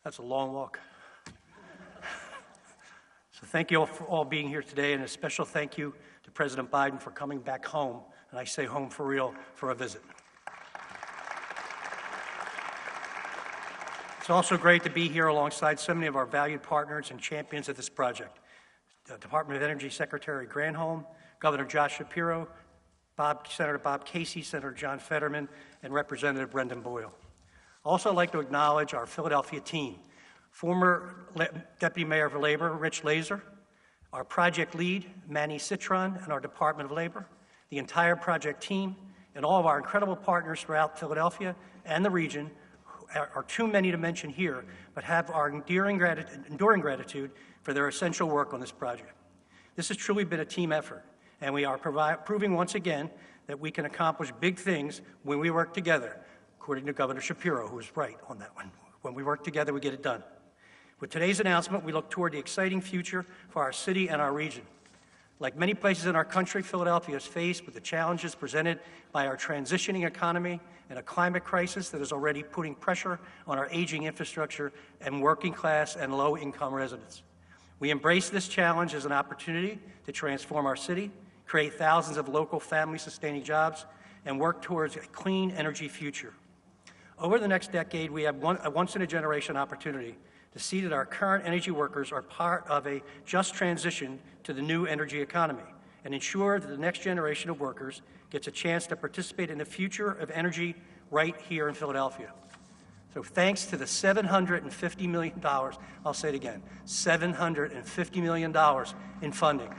That's a long walk. So thank you all for all being here today, and a special thank you to President Biden for coming back home, and I say home for real, for a visit. It's also great to be here alongside so many of our valued partners and champions of this project. Department of Energy Secretary Granholm, Governor Josh Shapiro, Senator Bob Casey, Senator John Fetterman, and Representative Brendan Boyle. I'd also like to acknowledge our Philadelphia team, former Deputy Mayor of Labor, Rich Laser, our project lead, Manny Citron, and our Department of Labor, the entire project team, and all of our incredible partners throughout Philadelphia and the region who are too many to mention here, but have our enduring gratitude for their essential work on this project. This has truly been a team effort, and we are proving once again that we can accomplish big things when we work together, according to Governor Shapiro, who was right on that one. When we work together, we get it done. With today's announcement, we look toward the exciting future for our city and our region. Like many places in our country, Philadelphia is faced with the challenges presented by our transitioning economy and a climate crisis that is already putting pressure on our aging infrastructure and working class and low-income residents. We embrace this challenge as an opportunity to transform our city, create thousands of local family-sustaining jobs, and work towards a clean energy future. Over the next decade, we have a once-in-a-generation opportunity to see that our current energy workers are part of a just transition to the new energy economy and ensure that the next generation of workers gets a chance to participate in the future of energy right here in Philadelphia. So thanks to the $750 million, I'll say it again, $750 million in funding.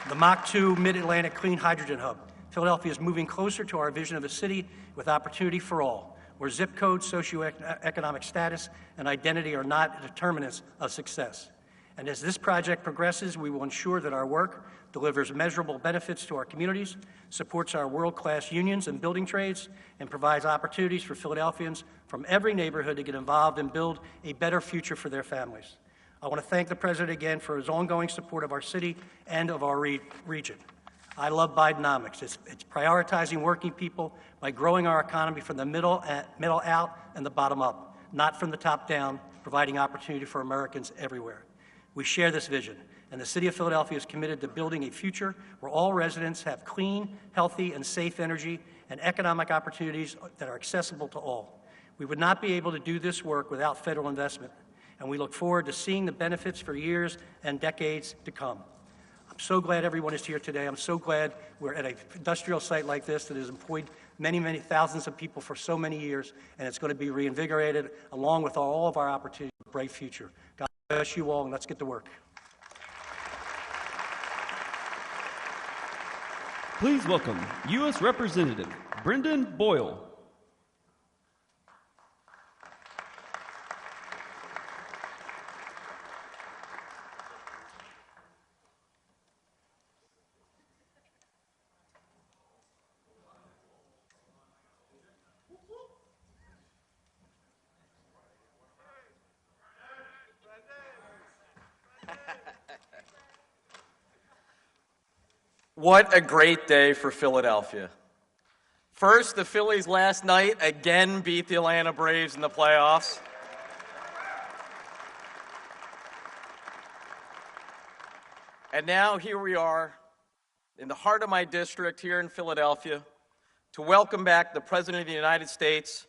The Mach 2 Mid-Atlantic Clean Hydrogen Hub. Philadelphia is moving closer to our vision of a city with opportunity for all, where zip code, socioeconomic status, and identity are not determinants of success. And as this project progresses, we will ensure that our work delivers measurable benefits to our communities, supports our world-class unions and building trades, and provides opportunities for Philadelphians from every neighborhood to get involved and build a better future for their families. I want to thank the President again for his ongoing support of our city and of our region. I love Bidenomics. It's prioritizing working people by growing our economy from the middle out and the bottom up, not from the top down, providing opportunity for Americans everywhere. We share this vision, and the City of Philadelphia is committed to building a future where all residents have clean, healthy, and safe energy and economic opportunities that are accessible to all. We would not be able to do this work without federal investment, and we look forward to seeing the benefits for years and decades to come. I'm so glad everyone is here today. I'm so glad we're at an industrial site like this that has employed many, many thousands of people for so many years, and it's going to be reinvigorated along with all of our opportunities for a bright future. God bless you all, and let's get to work. Please welcome U.S. Representative Brendan Boyle. What a great day for Philadelphia. First, the Phillies last night again beat the Atlanta Braves in the playoffs. And now here we are in the heart of my district here in Philadelphia to welcome back the President of the United States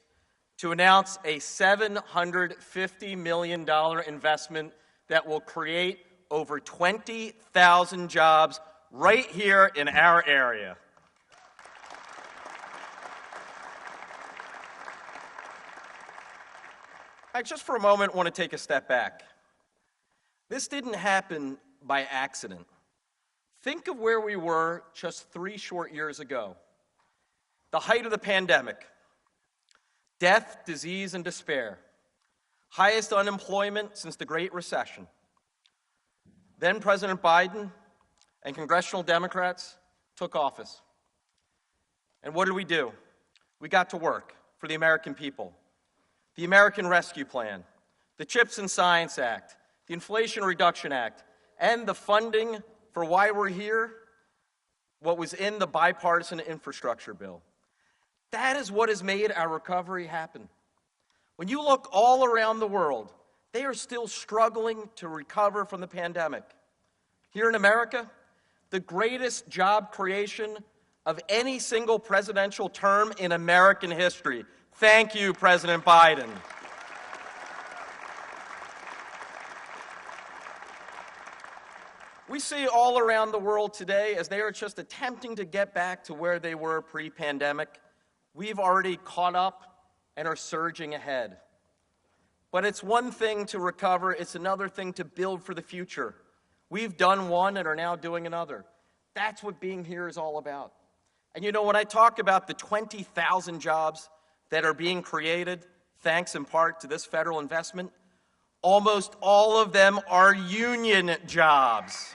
to announce a $750 million investment that will create over 20,000 jobs right here in our area. I just for a moment want to take a step back. This didn't happen by accident. Think of where we were just 3 short years ago. The height of the pandemic, death, disease, and despair, highest unemployment since the Great Recession. Then President Biden and congressional Democrats took office. And what did we do? We got to work for the American people. The American Rescue Plan, the CHIPS and Science Act, the Inflation Reduction Act, and the funding for why we're here, what was in the Bipartisan Infrastructure Bill. That is what has made our recovery happen. When you look all around the world, they are still struggling to recover from the pandemic. Here in America, the greatest job creation of any single presidential term in American history. Thank you, President Biden. We see all around the world today as they are just attempting to get back to where they were pre-pandemic. We've already caught up and are surging ahead. But it's one thing to recover, it's another thing to build for the future. We've done one and are now doing another. That's what being here is all about. And you know, when I talk about the 20,000 jobs that are being created, thanks in part to this federal investment, almost all of them are union jobs.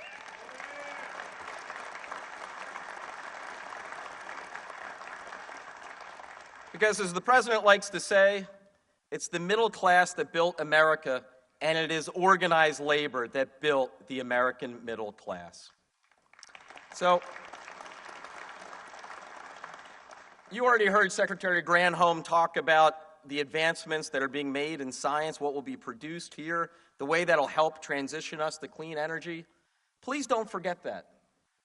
Because as the president likes to say, it's the middle class that built America, and it is organized labor that built the American middle class. So, you already heard Secretary Granholm talk about the advancements that are being made in science, what will be produced here, the way that'll help transition us to clean energy. Please don't forget that.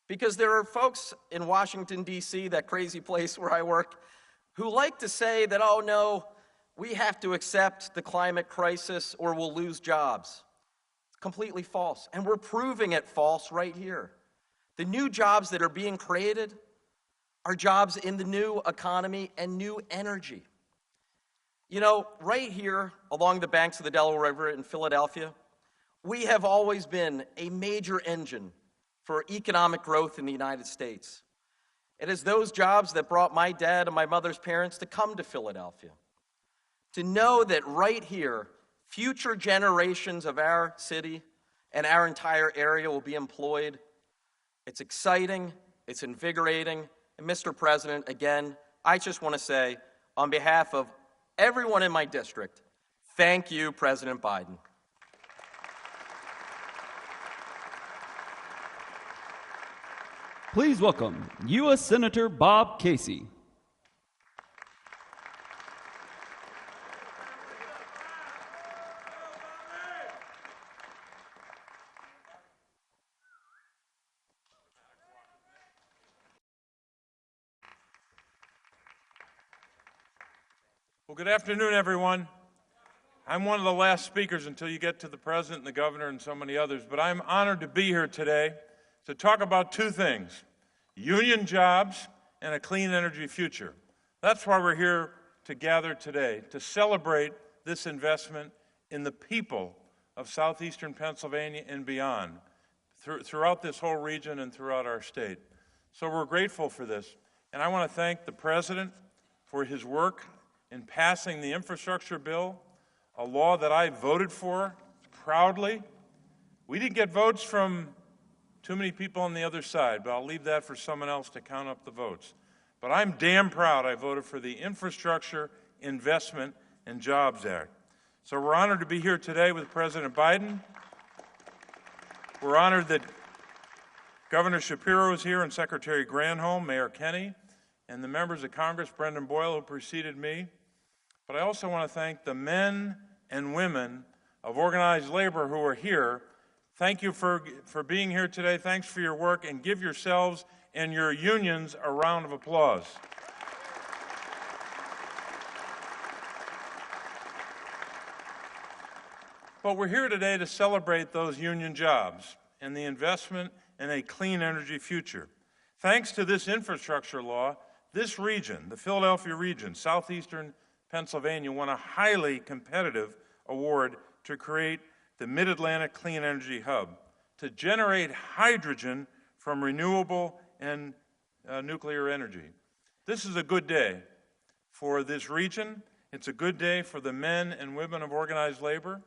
Because there are folks in Washington, D.C., that crazy place where I work, who like to say that, oh no, we have to accept the climate crisis or we'll lose jobs. It's completely false. And we're proving it false right here. The new jobs that are being created are jobs in the new economy and new energy. You know, right here along the banks of the Delaware River in Philadelphia, we have always been a major engine for economic growth in the United States. It is those jobs that brought my dad and my mother's parents to come to Philadelphia. To know that right here, future generations of our city and our entire area will be employed, it's exciting, it's invigorating. And Mr. President, again, I just want to say, on behalf of everyone in my district, thank you, President Biden. Please welcome U.S. Senator Bob Casey. Well, good afternoon, everyone. I'm one of the last speakers until you get to the President and the Governor and so many others, but I'm honored to be here today to talk about two things: union jobs and a clean energy future. That's why we're here to gather today, to celebrate this investment in the people of southeastern Pennsylvania and beyond, throughout this whole region and throughout our state. So we're grateful for this. And I want to thank the President for his work in passing the infrastructure bill, a law that I voted for proudly. We didn't get votes from too many people on the other side, but I'll leave that for someone else to count up the votes. But I'm damn proud I voted for the Infrastructure Investment and Jobs Act. So we're honored to be here today with President Biden. We're honored that Governor Shapiro is here and Secretary Granholm, Mayor Kenney, and the members of Congress, Brendan Boyle, who preceded me. But I also want to thank the men and women of organized labor who are here. Thank you for being here today. Thanks for your work, and give yourselves and your unions a round of applause. But we're here today to celebrate those union jobs and the investment in a clean energy future. Thanks to this infrastructure law, this region, the Philadelphia region, southeastern Pennsylvania, won a highly competitive award to create the Mid-Atlantic Clean Energy Hub, to generate hydrogen from renewable and nuclear energy. This is a good day for this region. It's a good day for the men and women of organized labor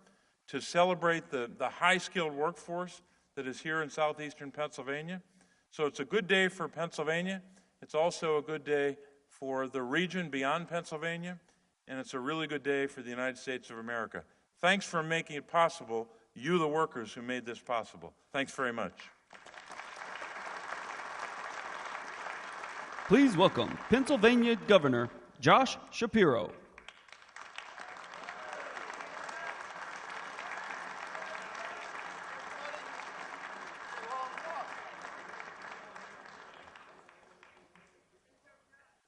to celebrate the high-skilled workforce that is here in southeastern Pennsylvania. So it's a good day for Pennsylvania. It's also a good day for the region beyond Pennsylvania, and it's a really good day for the United States of America. Thanks for making it possible, you the workers who made this possible. Thanks very much. Please welcome Pennsylvania Governor Josh Shapiro.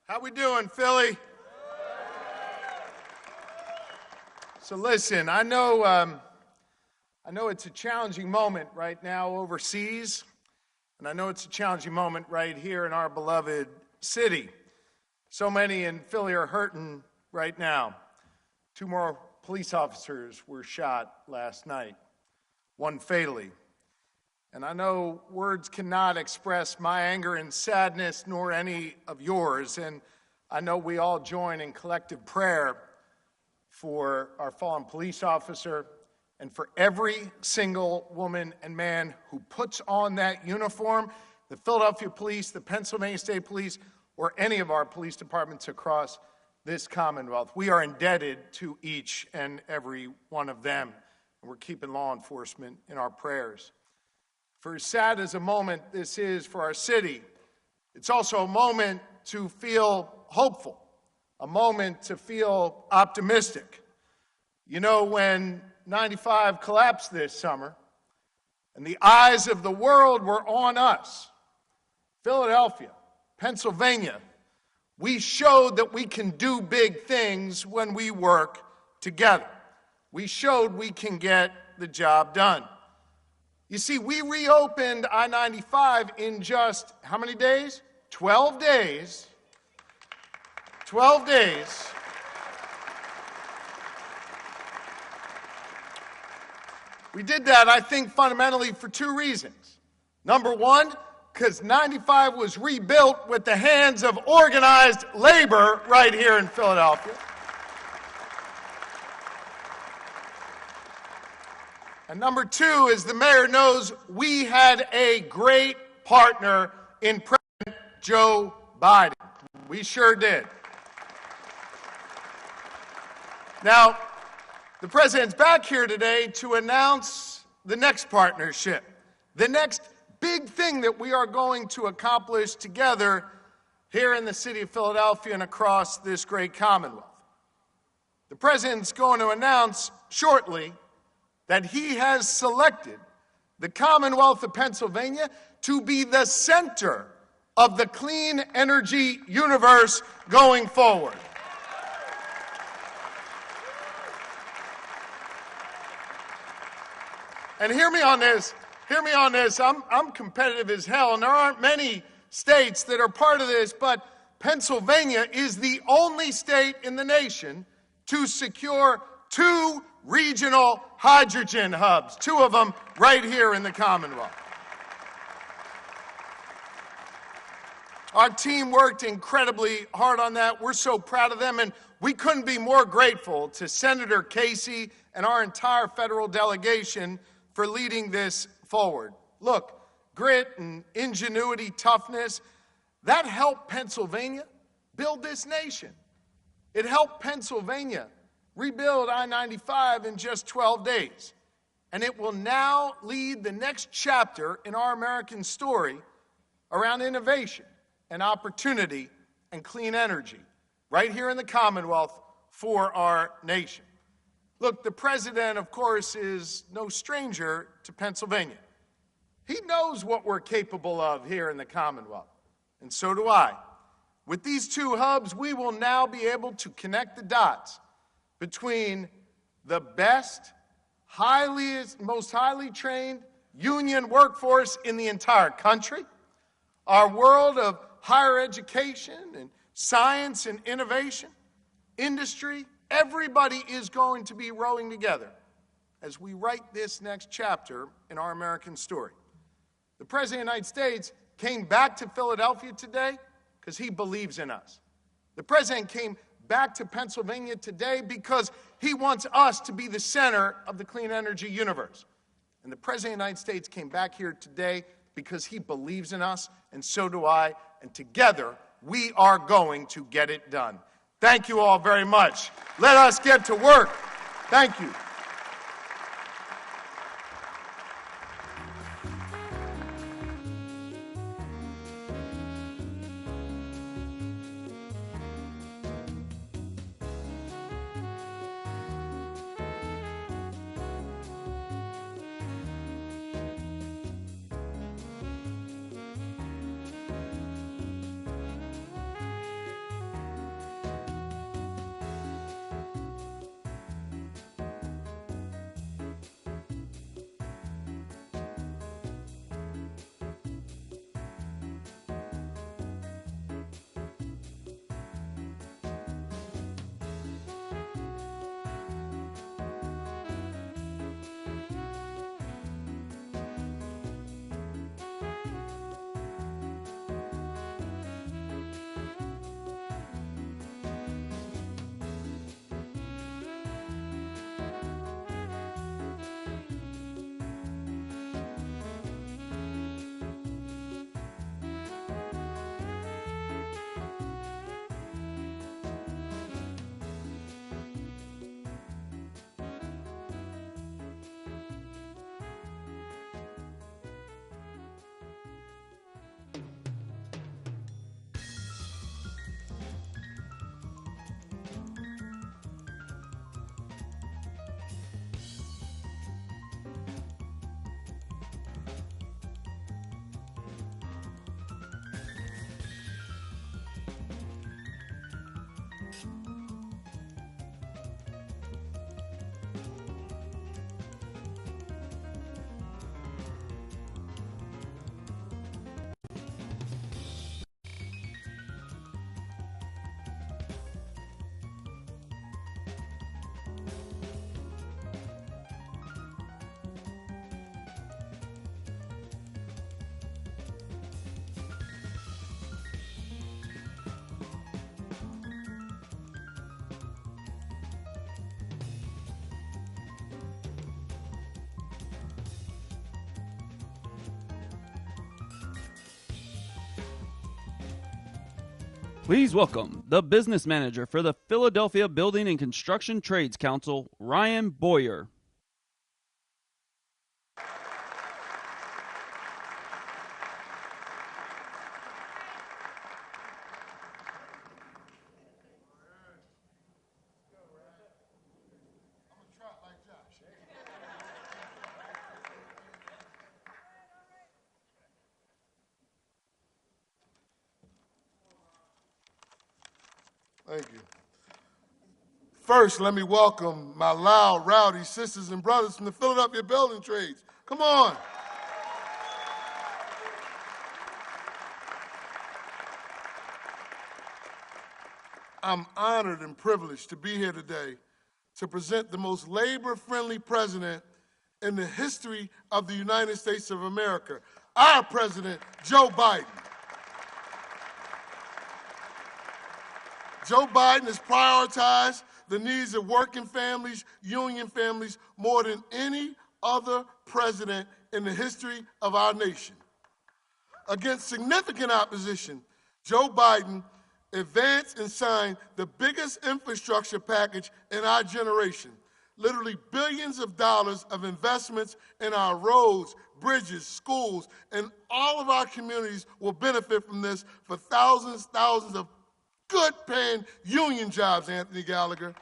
How we doing, Philly? So listen, I know it's a challenging moment right now overseas, and I know it's a challenging moment right here in our beloved city. So many in Philly are hurting right now. 2 more police officers were shot last night, 1 fatally. And I know words cannot express my anger and sadness, nor any of yours. And I know we all join in collective prayer for our fallen police officer and for every single woman and man who puts on that uniform, the Philadelphia Police, the Pennsylvania State Police, or any of our police departments across this Commonwealth. We are indebted to each and every one of them, and we're keeping law enforcement in our prayers. For as sad as a moment this is for our city, it's also a moment to feel hopeful, a moment to feel optimistic. You know, when 95 collapsed this summer, and the eyes of the world were on us, Philadelphia, Pennsylvania, we showed that we can do big things when we work together. We showed we can get the job done. You see, we reopened I-95 in just how many days? 12 days. 12 days. We did that, I think, fundamentally for 2 reasons. Number 1, because 95 was rebuilt with the hands of organized labor right here in Philadelphia. And number 2, as the mayor knows, we had a great partner in President Joe Biden. We sure did. Now, the president's back here today to announce the next partnership, the next big thing that we are going to accomplish together here in the city of Philadelphia and across this great Commonwealth. The president's going to announce shortly that he has selected the Commonwealth of Pennsylvania to be the center of the clean energy universe going forward. And hear me on this, I'm competitive as hell, and there aren't many states that are part of this, but Pennsylvania is the only state in the nation to secure 2 regional hydrogen hubs, 2 of them right here in the Commonwealth. Our team worked incredibly hard on that. We're so proud of them, and we couldn't be more grateful to Senator Casey and our entire federal delegation for leading this forward. Look, grit and ingenuity, toughness, that helped Pennsylvania build this nation. It helped Pennsylvania rebuild I-95 in just 12 days. And it will now lead the next chapter in our American story around innovation and opportunity and clean energy right here in the Commonwealth for our nation. Look, the president, of course, is no stranger to Pennsylvania. He knows what we're capable of here in the Commonwealth, and so do I. With these 2 hubs, we will now be able to connect the dots between the best, most highly trained union workforce in the entire country, our world of higher education and science and innovation, industry. Everybody is going to be rowing together as we write this next chapter in our American story. The President of the United States came back to Philadelphia today because he believes in us. The President came back to Pennsylvania today because he wants us to be the center of the clean energy universe. And the President of the United States came back here today because he believes in us, and so do I, and together we are going to get it done. Thank you all very much. Let us get to work. Thank you. Please welcome the business manager for the Philadelphia Building and Construction Trades Council, Ryan Boyer. Thank you. First, let me welcome my loud, rowdy sisters and brothers from the Philadelphia Building Trades. Come on. I'm honored and privileged to be here today to present the most labor-friendly president in the history of the United States of America, our president, Joe Biden. Joe Biden has prioritized the needs of working families, union families, more than any other president in the history of our nation. Against significant opposition, Joe Biden advanced and signed the biggest infrastructure package in our generation. Literally billions of dollars of investments in our roads, bridges, schools, and all of our communities will benefit from this for thousands of good-paying union jobs, Anthony Gallagher.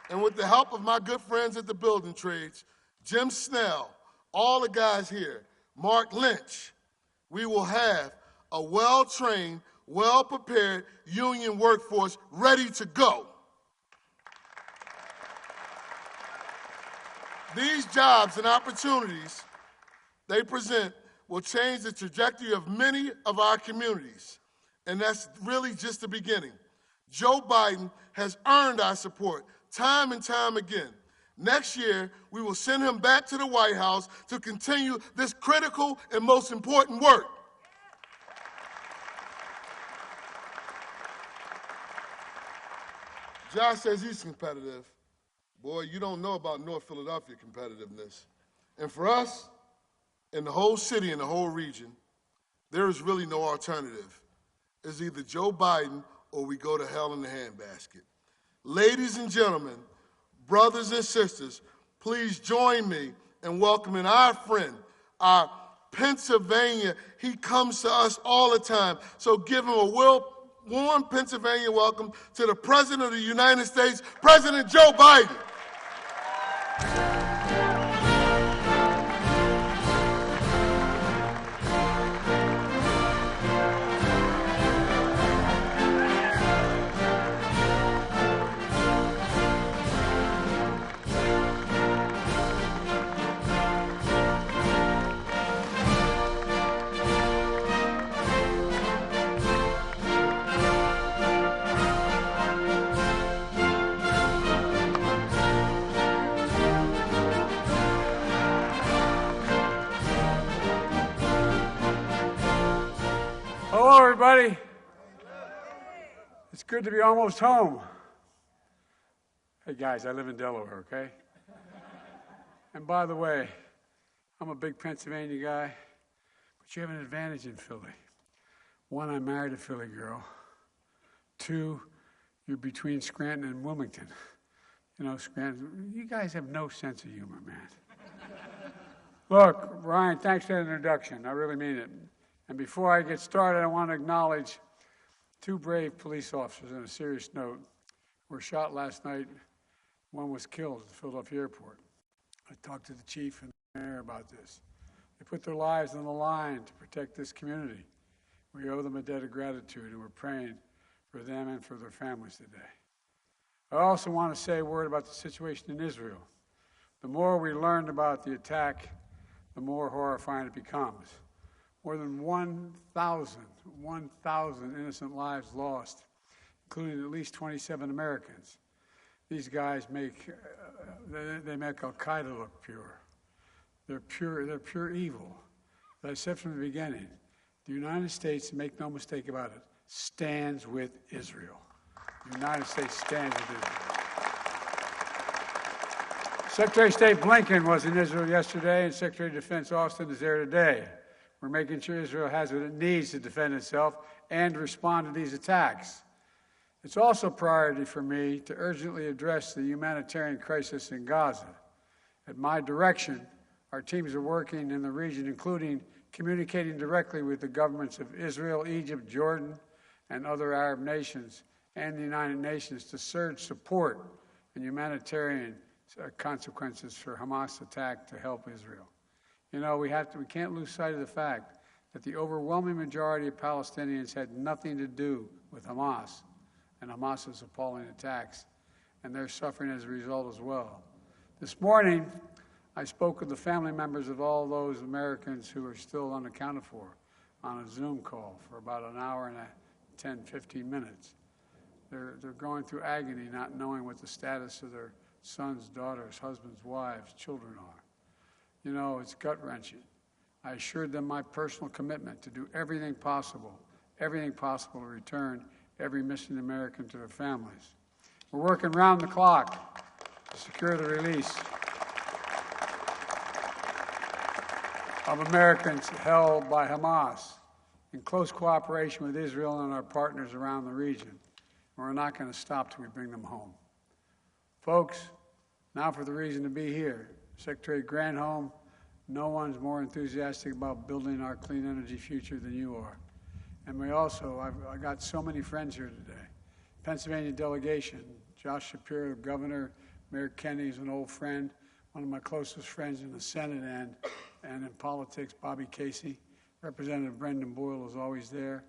And with the help of my good friends at the Building Trades, Jim Snell, all the guys here, Mark Lynch, we will have a well-trained, well-prepared union workforce ready to go. These jobs and opportunities they present will change the trajectory of many of our communities. And that's really just the beginning. Joe Biden has earned our support time and time again. Next year, we will send him back to the White House to continue this critical and most important work. Josh says he's competitive. Boy, you don't know about North Philadelphia competitiveness. And for us, in the whole city and the whole region, there is really no alternative. It's either Joe Biden or we go to hell in the handbasket. Ladies and gentlemen, brothers and sisters, please join me in welcoming our friend, our Pennsylvania. He comes to us all the time, so give him a warm Pennsylvania welcome to the President of the United States, President Joe Biden. Hello, everybody. It's good to be almost home. Hey, guys, I live in Delaware, okay? And by the way, I'm a big Pennsylvania guy, but you have an advantage in Philly. One, I married a Philly girl. Two, you're between Scranton and Wilmington. You know, Scranton, you guys have no sense of humor, man. Look, Ryan, thanks for that introduction. I really mean it. And before I get started, I want to acknowledge two brave police officers on a serious note who were shot last night. One was killed at the Philadelphia airport. I talked to the chief and the mayor about this. They put their lives on the line to protect this community. We owe them a debt of gratitude, and we're praying for them and for their families today. I also want to say a word about the situation in Israel. The more we learn about the attack, the more horrifying it becomes. More than 1,000 innocent lives lost, including at least 27 Americans. These guys make Al-Qaeda look pure. They're pure evil. As I said from the beginning, the United States, make no mistake about it, stands with Israel. The United States stands with Israel. Secretary of State Blinken was in Israel yesterday, and Secretary of Defense Austin is there today. We're making sure Israel has what it needs to defend itself and respond to these attacks. It's also a priority for me to urgently address the humanitarian crisis in Gaza. At my direction, our teams are working in the region, including communicating directly with the governments of Israel, Egypt, Jordan, and other Arab nations, and the United Nations to surge support and humanitarian consequences for Hamas attack to help Israel. You know, we can't lose sight of the fact that the overwhelming majority of Palestinians had nothing to do with Hamas and Hamas's appalling attacks, and they're suffering as a result as well. This morning, I spoke with the family members of all those Americans who are still unaccounted for on a Zoom call for about an hour and 10, 15 minutes. They're going through agony, not knowing what the status of their sons, daughters, husbands, wives, children are. You know, it's gut-wrenching. I assured them my personal commitment to do everything possible to return every missing American to their families. We're working round the clock to secure the release of Americans held by Hamas in close cooperation with Israel and our partners around the region. We're not going to stop till we bring them home. Folks, now for the reason to be here. Secretary Granholm, no one's more enthusiastic about building our clean energy future than you are. And I got so many friends here today. Pennsylvania delegation, Josh Shapiro, Governor, Mayor Kenney is an old friend, one of my closest friends in the Senate and in politics, Bobby Casey. Representative Brendan Boyle is always there.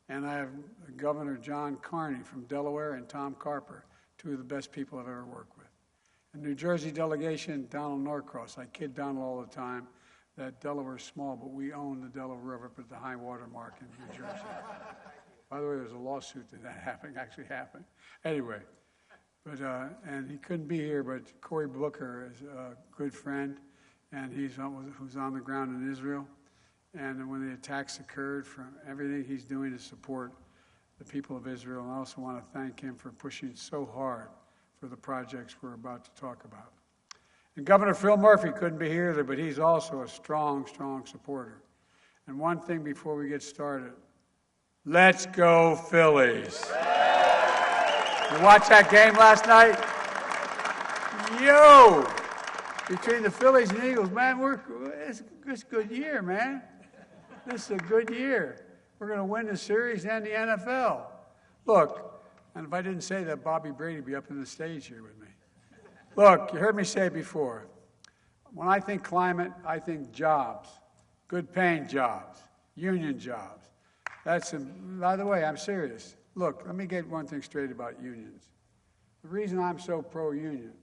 And I have Governor John Carney from Delaware and Tom Carper, two of the best people I've ever worked with. The New Jersey delegation, Donald Norcross. I kid Donald all the time that Delaware's small, but we own the Delaware River up at the high water mark in New Jersey. By the way, there's a lawsuit that actually happened. Anyway, and he couldn't be here, but Cory Booker is a good friend, and who's on the ground in Israel. And when the attacks occurred, from everything he's doing to support the people of Israel. And I also want to thank him for pushing so hard for the projects we're about to talk about. And Governor Phil Murphy couldn't be here either, but he's also a strong, strong supporter. And one thing before we get started, let's go Phillies. You watch that game last night? Yo! Between the Phillies and Eagles, man, it's a good year, man. This is a good year. We're going to win the series and the NFL. Look, and if I didn't say that, Bobby Brady would be up on the stage here with me. Look, you heard me say it before. When I think climate, I think jobs, good-paying jobs, union jobs. By the way, I'm serious. Look, let me get one thing straight about unions. The reason I'm so pro-union,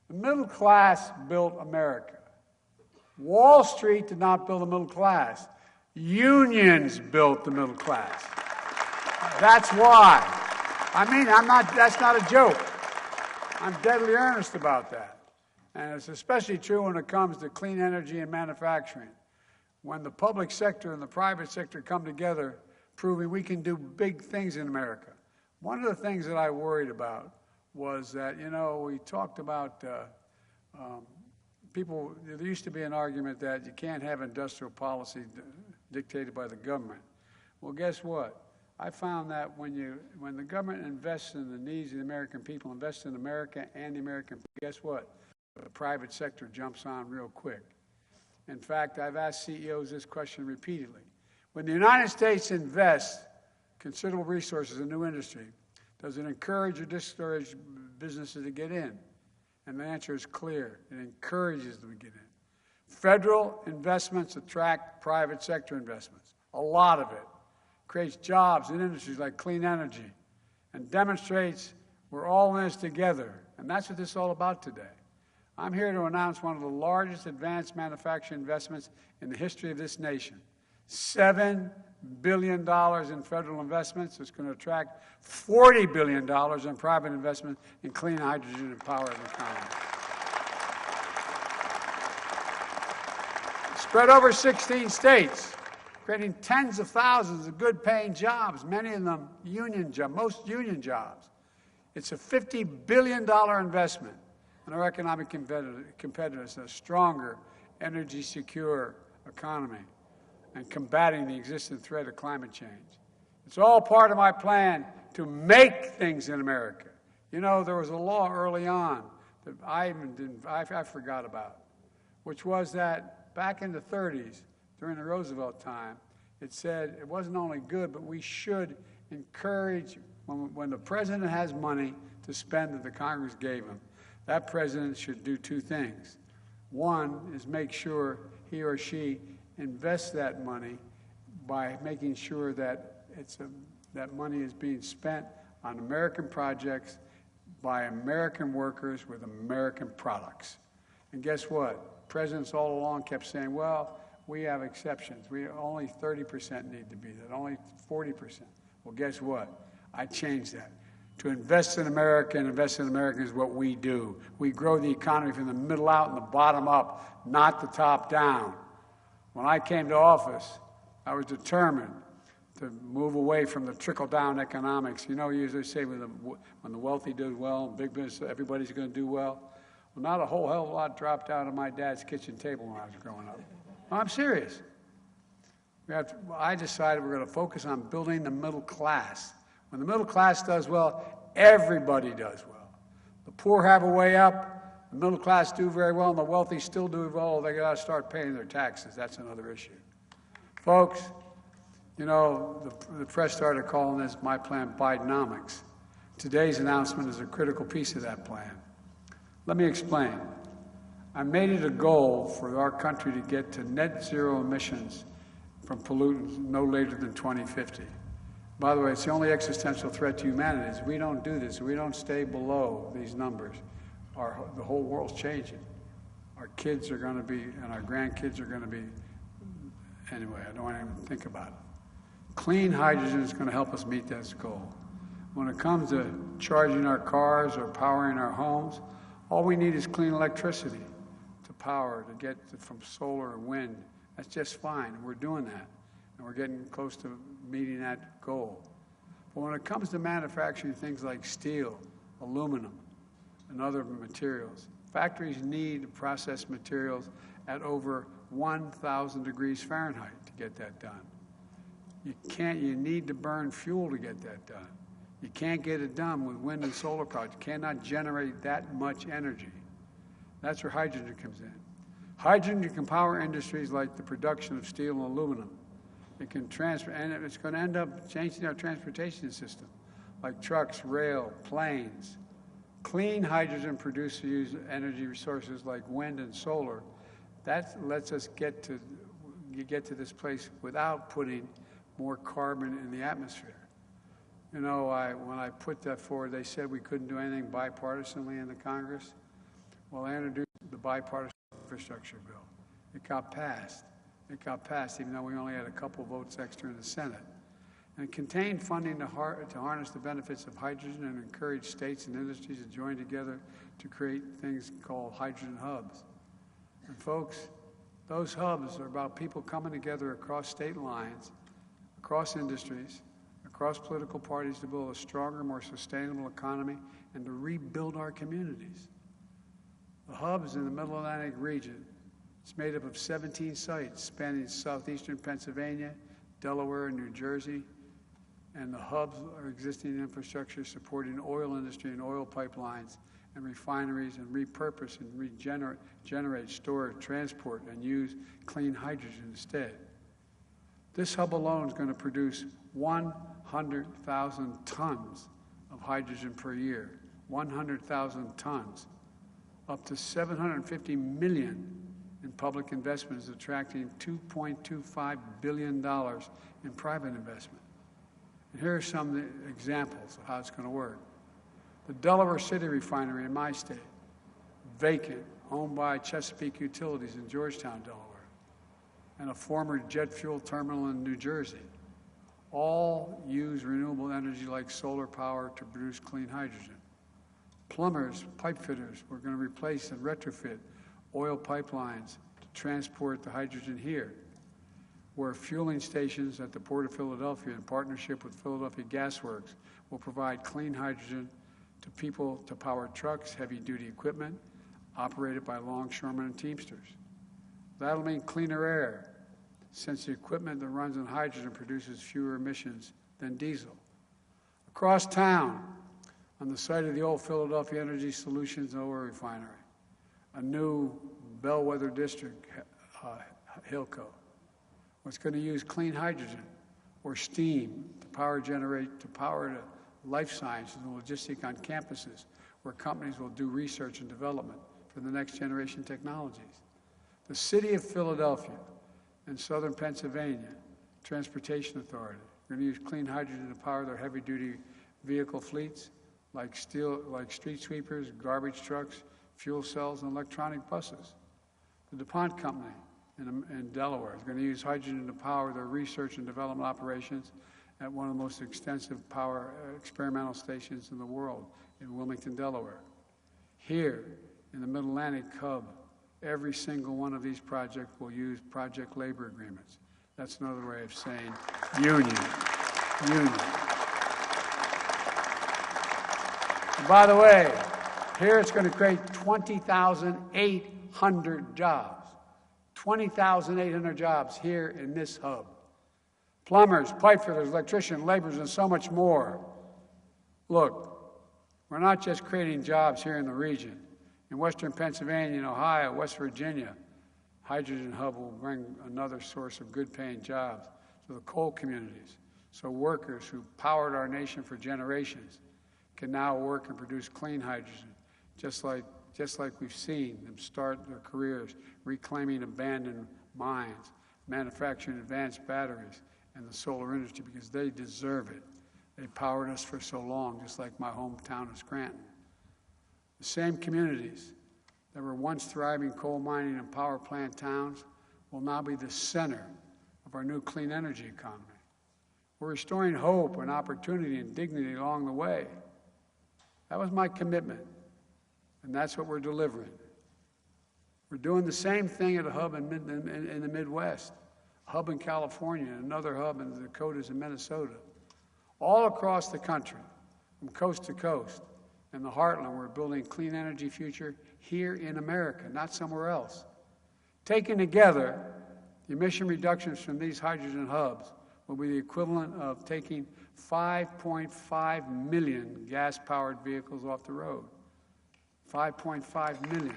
the middle class built America. Wall Street did not build the middle class. Unions built the middle class. That's why. I mean, that's not a joke. I'm deadly earnest about that. And it's especially true when it comes to clean energy and manufacturing. When the public sector and the private sector come together, proving we can do big things in America. One of the things that I worried about was that, we talked about there used to be an argument that you can't have industrial policy dictated by the government. Well, guess what? I found that when the government invests in the needs of the American people, invests in America and the American people, guess what? The private sector jumps on real quick. In fact, I've asked CEOs this question repeatedly. When the United States invests considerable resources in new industry, does it encourage or discourage businesses to get in? And the answer is clear. It encourages them to get in. Federal investments attract private sector investments. A lot of it creates jobs in industries like clean energy and demonstrates we're all in this together. And that's what this is all about today. I'm here to announce one of the largest advanced manufacturing investments in the history of this nation. $7 billion in federal investments. It's going to attract $40 billion in private investment in clean hydrogen and power in the economy. Spread over 16 states, creating tens of thousands of good-paying jobs, many of them union jobs, most union jobs. It's a $50 billion investment. and our economic competitiveness, a stronger, energy-secure economy, and combating the existing threat of climate change. It's all part of my plan to make things in America. You know, there was a law early on that I forgot about, which was that back in the 30s, during the Roosevelt time, it said it wasn't only good, but we should encourage, when the president has money to spend that the Congress gave him, that president should do two things. One is make sure he or she invests that money by making sure that that money is being spent on American projects by American workers with American products. And guess what? Presidents all along kept saying, well, we have exceptions. We only 30% need to be that, only 40%. Well, guess what? I changed that. To invest in America and invest in America is what we do. We grow the economy from the middle out and the bottom up, not the top down. When I came to office, I was determined to move away from the trickle-down economics. You know, you usually say when the wealthy do well, big business, everybody's going to do well. Well, not a whole hell of a lot dropped out of my dad's kitchen table when I was growing up. No, I'm serious. I decided we're going to focus on building the middle class. When the middle class does well, everybody does well. The poor have a way up, the middle class do very well, and the wealthy still do well. They got to start paying their taxes. That's another issue. Folks, you know, the press started calling this my plan Bidenomics. Today's announcement is a critical piece of that plan. Let me explain. I made it a goal for our country to get to net zero emissions from pollutants no later than 2050. By the way, it's the only existential threat to humanity. Is we don't do this, we don't stay below these numbers, the whole world's changing. Our kids are going to be, and our grandkids are going to be, anyway, I don't want to even think about it. Clean hydrogen is going to help us meet that goal. When it comes to charging our cars or powering our homes, all we need is clean electricity to power, to get from solar and wind. That's just fine, and we're doing that. And we're getting close to meeting that goal. But when it comes to manufacturing things like steel, aluminum, and other materials, factories need to process materials at over 1,000 degrees Fahrenheit to get that done. You need to burn fuel to get that done. You can't get it done with wind and solar projects. You cannot generate that much energy. That's where hydrogen comes in. Hydrogen can power industries like the production of steel and aluminum. It can transfer, and it's going to end up changing our transportation system, like trucks, rail, planes. Clean hydrogen produces energy resources like wind and solar. That lets us get to this place without putting more carbon in the atmosphere. You know, when I put that forward, they said we couldn't do anything bipartisanly in the Congress. Well, I introduced the Bipartisan Infrastructure Bill. It got passed. It got passed, even though we only had a couple votes extra in the Senate. And it contained funding to harness the benefits of hydrogen and encourage states and industries to join together to create things called hydrogen hubs. And folks, those hubs are about people coming together across state lines, across industries, across political parties to build a stronger, more sustainable economy and to rebuild our communities. The hub is in the Middle Atlantic region. It's made up of 17 sites spanning southeastern Pennsylvania, Delaware, and New Jersey. And the hubs are existing infrastructure supporting oil industry and oil pipelines and refineries and repurpose and regenerate, store, transport, and use clean hydrogen instead. This hub alone is going to produce 100,000 tons of hydrogen per year, 100,000 tons. Up to $750 million in public investment is attracting $2.25 billion in private investment. And here are some examples of how it's going to work. The Delaware City refinery in my state, vacant, owned by Chesapeake Utilities in Georgetown, Delaware, and a former jet fuel terminal in New Jersey, all use renewable energy like solar power to produce clean hydrogen. Plumbers, pipe fitters, we're going to replace and retrofit oil pipelines to transport the hydrogen here. Where fueling stations at the Port of Philadelphia in partnership with Philadelphia Gas Works will provide clean hydrogen to people to power trucks, heavy-duty equipment, operated by longshoremen and Teamsters. That'll mean cleaner air, since the equipment that runs on hydrogen produces fewer emissions than diesel. Across town, on the site of the old Philadelphia Energy Solutions oil refinery, a new bellwether district, Hillco, was going to use clean hydrogen or steam to power the life sciences and logistics on campuses where companies will do research and development for the next generation technologies. The city of Philadelphia and Southern Pennsylvania Transportation Authority are going to use clean hydrogen to power their heavy-duty vehicle fleets like street sweepers, garbage trucks, fuel cells, and electronic buses. The DuPont Company in Delaware is going to use hydrogen to power their research and development operations at one of the most extensive power experimental stations in the world in Wilmington, Delaware. Here, in the Mid-Atlantic hub, every single one of these projects will use project labor agreements. That's another way of saying union. And by the way, here it's going to create 20,800 jobs. 20,800 jobs here in this hub. Plumbers, pipe fitters, electricians, laborers, and so much more. Look, we're not just creating jobs here in the region. In western Pennsylvania and Ohio, West Virginia, Hydrogen Hub will bring another source of good-paying jobs to the coal communities, so workers who powered our nation for generations can now work and produce clean hydrogen, just like we've seen them start their careers reclaiming abandoned mines, manufacturing advanced batteries, and the solar industry, because they deserve it. They powered us for so long, just like my hometown of Scranton. The same communities that were once thriving coal mining and power plant towns will now be the center of our new clean energy economy. We're restoring hope and opportunity and dignity along the way. That was my commitment, and that's what we're delivering. We're doing the same thing at a hub in the Midwest, a hub in California, and another hub in the Dakotas and Minnesota. All across the country, from coast to coast, in the heartland, we're building a clean energy future here in America, not somewhere else. Taken together, the emission reductions from these hydrogen hubs will be the equivalent of taking 5.5 million gas-powered vehicles off the road. 5.5 million.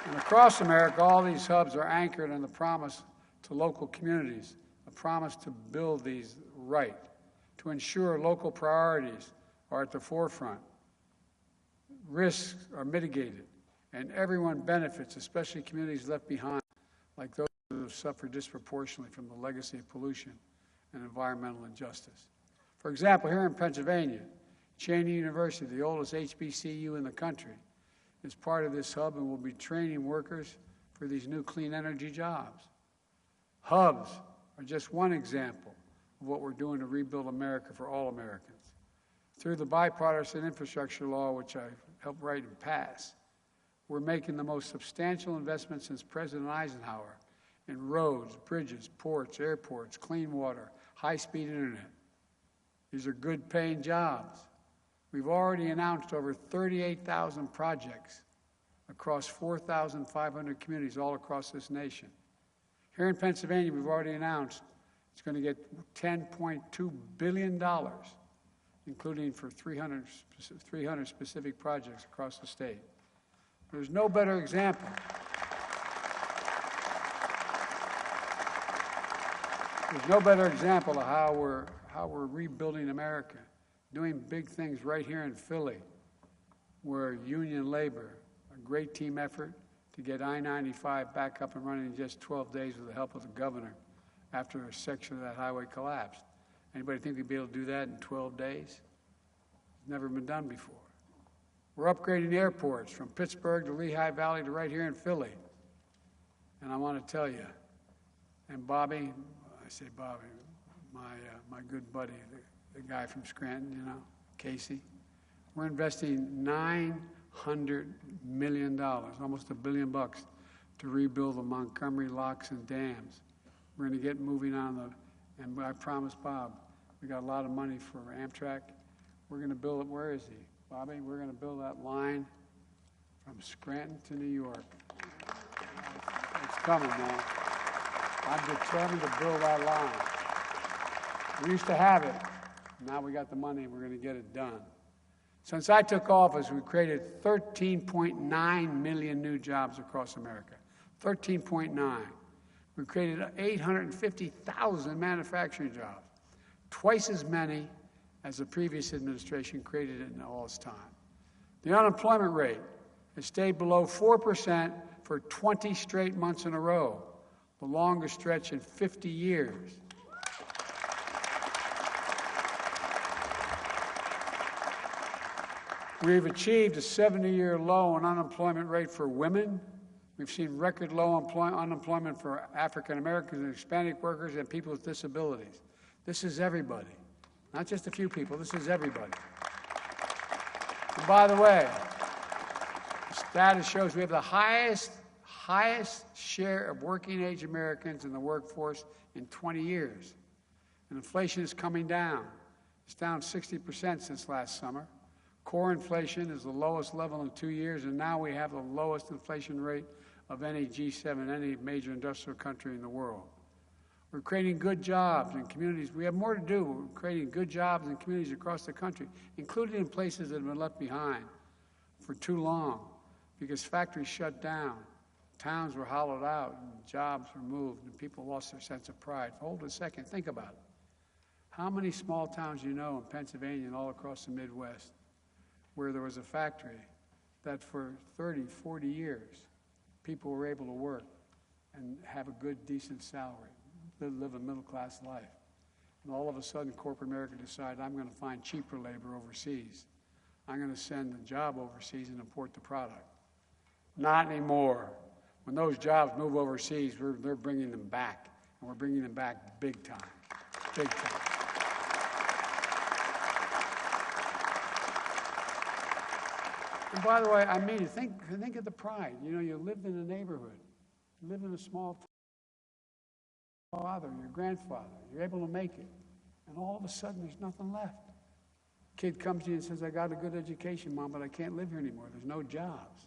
And across America, all these hubs are anchored on the promise to local communities, a promise to build these right, to ensure local priorities are at the forefront, risks are mitigated, and everyone benefits, especially communities left behind, like those who have suffered disproportionately from the legacy of pollution and environmental injustice. For example, here in Pennsylvania, Cheney University, the oldest HBCU in the country, is part of this hub and will be training workers for these new clean energy jobs. Hubs are just one example of what we're doing to rebuild America for all Americans. Through the Bipartisan Infrastructure Law, which I helped write and pass, we're making the most substantial investment since President Eisenhower in roads, bridges, ports, airports, clean water, high-speed internet. These are good-paying jobs. We've already announced over 38,000 projects across 4,500 communities all across this nation. Here in Pennsylvania, we've already announced it's going to get $10.2 billion, including for 300 specific projects across the state. There's no better example. There's no better example of how we're rebuilding America, doing big things right here in Philly, where union labor, a great team effort to get I-95 back up and running in just 12 days with the help of the governor after a section of that highway collapsed. Anybody think we'd be able to do that in 12 days? It's never been done before. We're upgrading airports from Pittsburgh to Lehigh Valley to right here in Philly. And I want to tell you, and Bobby, I say Bobby, my good buddy, the guy from Scranton, you know, Casey, we're investing $900 million, almost $1 billion, to rebuild the Montgomery locks and dams. We're going to get moving on and I promised Bob, we got a lot of money for Amtrak. We're going to build it. Where is he? Bobby, we're going to build that line from Scranton to New York. It's coming, man. I'm determined to build that line. We used to have it. Now we got the money and we're going to get it done. Since I took office, we created 13.9 million new jobs across America. 13.9. We created 850,000 manufacturing jobs, twice as many as the previous administration created in all its time. The unemployment rate has stayed below 4% for 20 straight months in a row, the longest stretch in 50 years. We've achieved a 70-year low in unemployment rate for women. We've seen record low unemployment for African Americans and Hispanic workers and people with disabilities. This is everybody, not just a few people. This is everybody. And by the way, the data shows we have the highest share of working-age Americans in the workforce in 20 years. And inflation is coming down. It's down 60% since last summer. Core inflation is the lowest level in 2 years, and now we have the lowest inflation rate of any G7, any major industrial country in the world. We're creating good jobs in communities. We have more to do. We're creating good jobs in communities across the country, including in places that have been left behind for too long because factories shut down, towns were hollowed out, and jobs were moved, and people lost their sense of pride. Hold a second. Think about it. How many small towns you know in Pennsylvania and all across the Midwest where there was a factory that for 30, 40 years, people were able to work and have a good, decent salary, live a middle-class life. And all of a sudden, corporate America decided, I'm going to find cheaper labor overseas. I'm going to send the job overseas and import the product. Not anymore. When those jobs move overseas, they're bringing them back, and we're bringing them back big time, big time. And by the way, I mean it. Think of the pride. You know, you lived in a neighborhood. You lived in a small town. Your father, your grandfather, you're able to make it. And all of a sudden, there's nothing left. Kid comes to you and says, I got a good education, Mom, but I can't live here anymore. There's no jobs.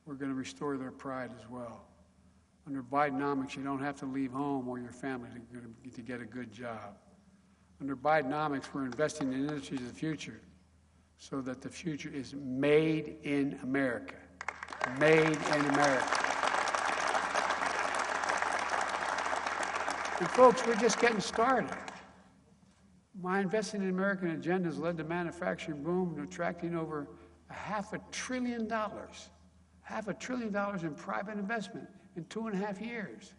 We're going to restore their pride as well. Under Bidenomics, you don't have to leave home or your family to get a good job. Under Bidenomics, we're investing in industries of the future so that the future is made in America. Made in America. And folks, we're just getting started. My Investing in American agenda has led to manufacturing boom and attracting over $500 billion. $500 billion in private investment in 2.5 years.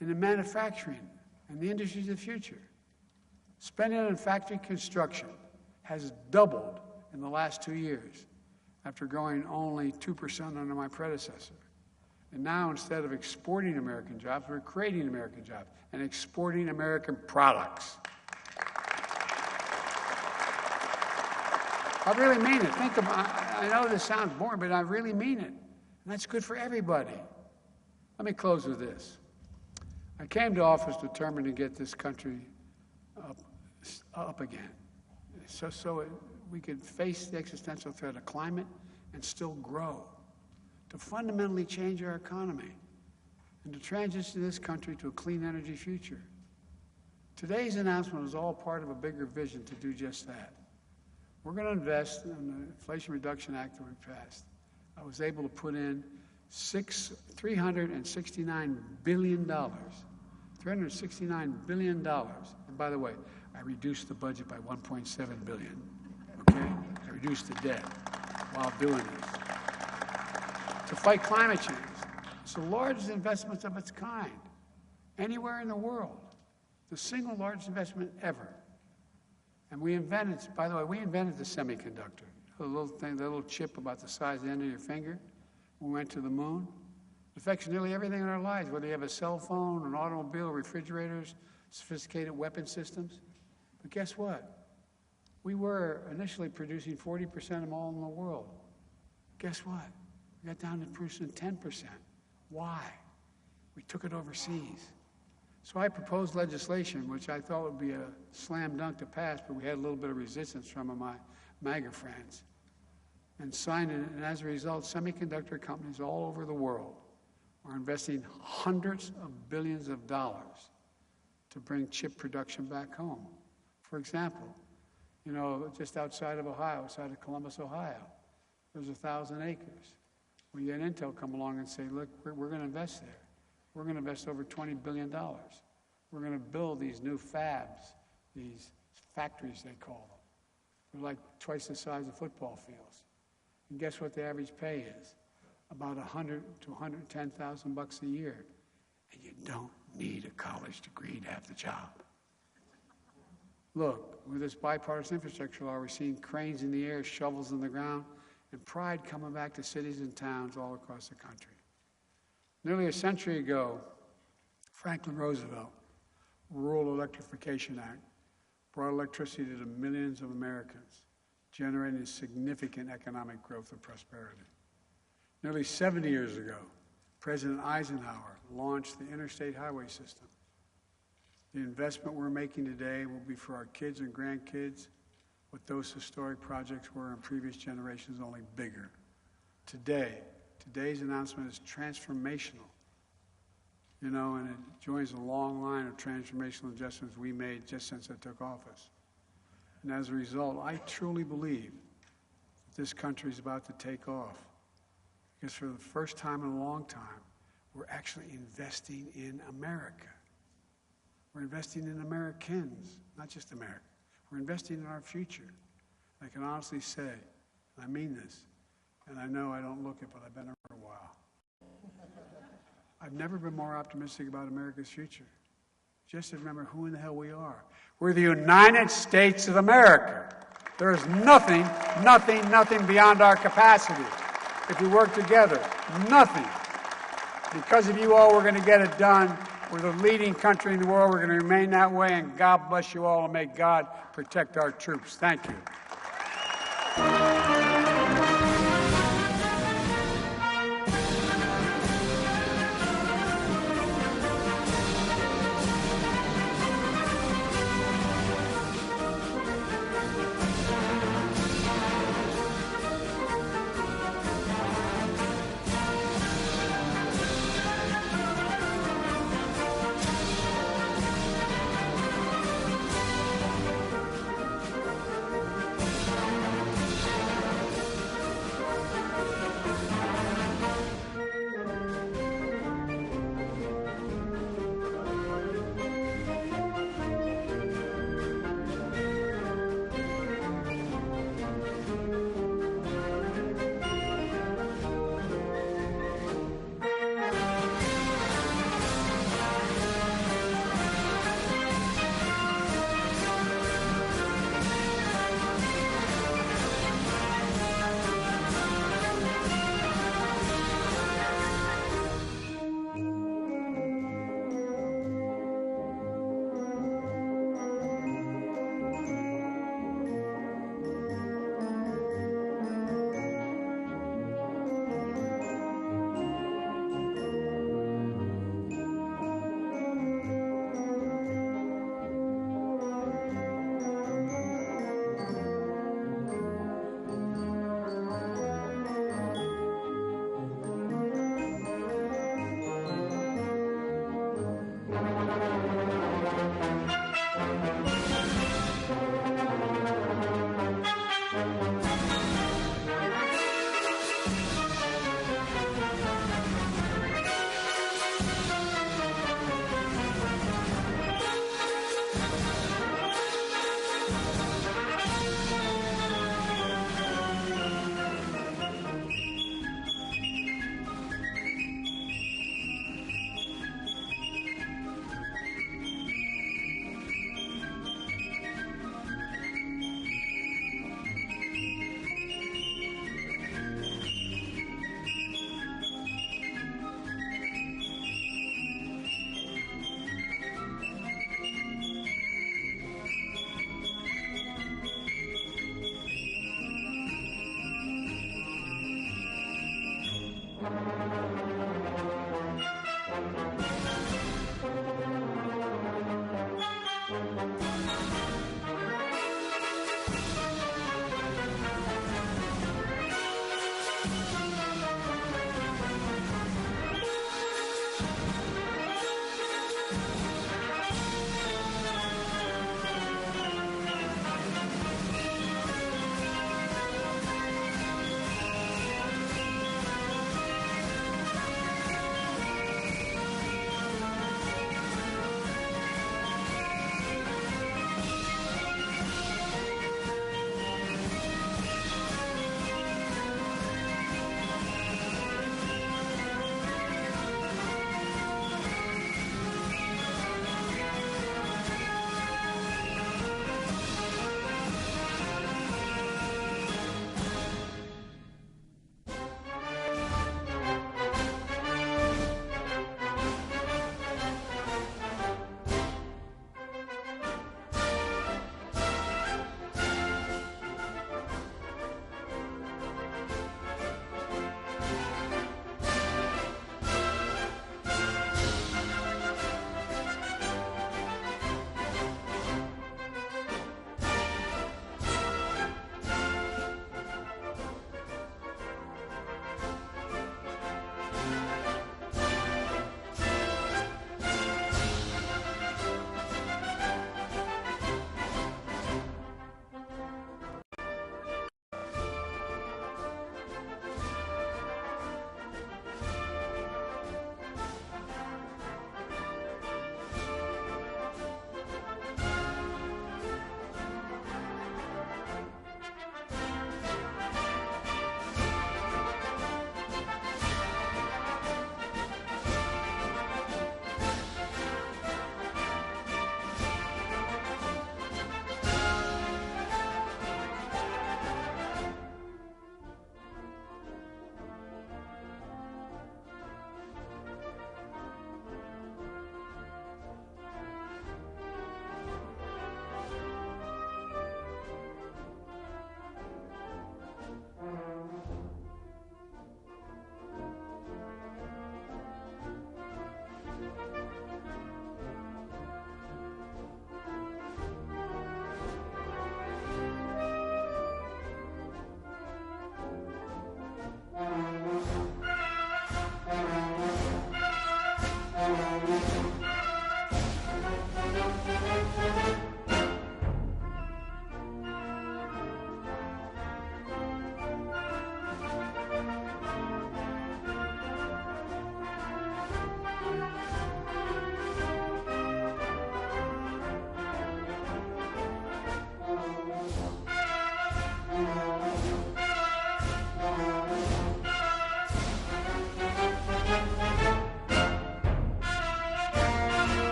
And in manufacturing and the industries of the future. Spending on factory construction has doubled in the last 2 years after growing only 2% under my predecessor. And now, instead of exporting American jobs, we're creating American jobs and exporting American products. I really mean it. Think about, I know this sounds boring, but I really mean it. And that's good for everybody. Let me close with this. I came to office determined to get this country up again. So we could face the existential threat of climate and still grow, to fundamentally change our economy, and to transition this country to a clean energy future. Today's announcement is all part of a bigger vision to do just that. We're going to invest in the Inflation Reduction Act that we passed. I was able to put in $369 billion. $369 billion. And by the way, I reduced the budget by $1.7 billion. Okay? I reduced the debt while doing this. To fight climate change. It's the largest investment of its kind anywhere in the world. The single largest investment ever. And we invented, by the way, we invented the semiconductor. The little thing, the little chip about the size of the end of your finger. We went to the moon. It affects nearly everything in our lives, whether you have a cell phone, an automobile, refrigerators, sophisticated weapon systems. But guess what? We were initially producing 40% of them all in the world. Guess what? We got down to producing 10%. Why? We took it overseas. So I proposed legislation, which I thought would be a slam dunk to pass, but we had a little bit of resistance from my MAGA friends, and signed it. And as a result, semiconductor companies all over the world are investing hundreds of billions of dollars to bring chip production back home. For example, just outside of Ohio, outside of Columbus, Ohio, there's 1,000 acres. We get Intel come along and say, look, we're going to invest there. We're going to invest over $20 billion. We're going to build these new fabs, these factories, they call them. They're like twice the size of football fields. And guess what the average pay is? About $100,000 to $110,000 a year. And you don't need a college degree to have the job. Look, with this bipartisan infrastructure law, we're seeing cranes in the air, shovels in the ground, and pride coming back to cities and towns all across the country. Nearly a century ago, Franklin Roosevelt, Rural Electrification Act, brought electricity to millions of Americans, generating significant economic growth and prosperity. Nearly 70 years ago, President Eisenhower launched the interstate highway system. The investment we're making today will be for our kids and grandkids what those historic projects were in previous generations, only bigger. Today's announcement is transformational, and it joins a long line of transformational adjustments we made just since I took office. And as a result, I truly believe that this country is about to take off, because for the first time in a long time, we're actually investing in America. We're investing in Americans, not just America. We're investing in our future. I can honestly say, and I mean this, and I know I don't look it, but I've been here for a while. I've never been more optimistic about America's future. Just to remember who in the hell we are. We're the United States of America. There is nothing beyond our capacity. If we work together, nothing. Because of you all, we're going to get it done. We're the leading country in the world. We're going to remain that way, and God bless you all, and may God protect our troops. Thank you.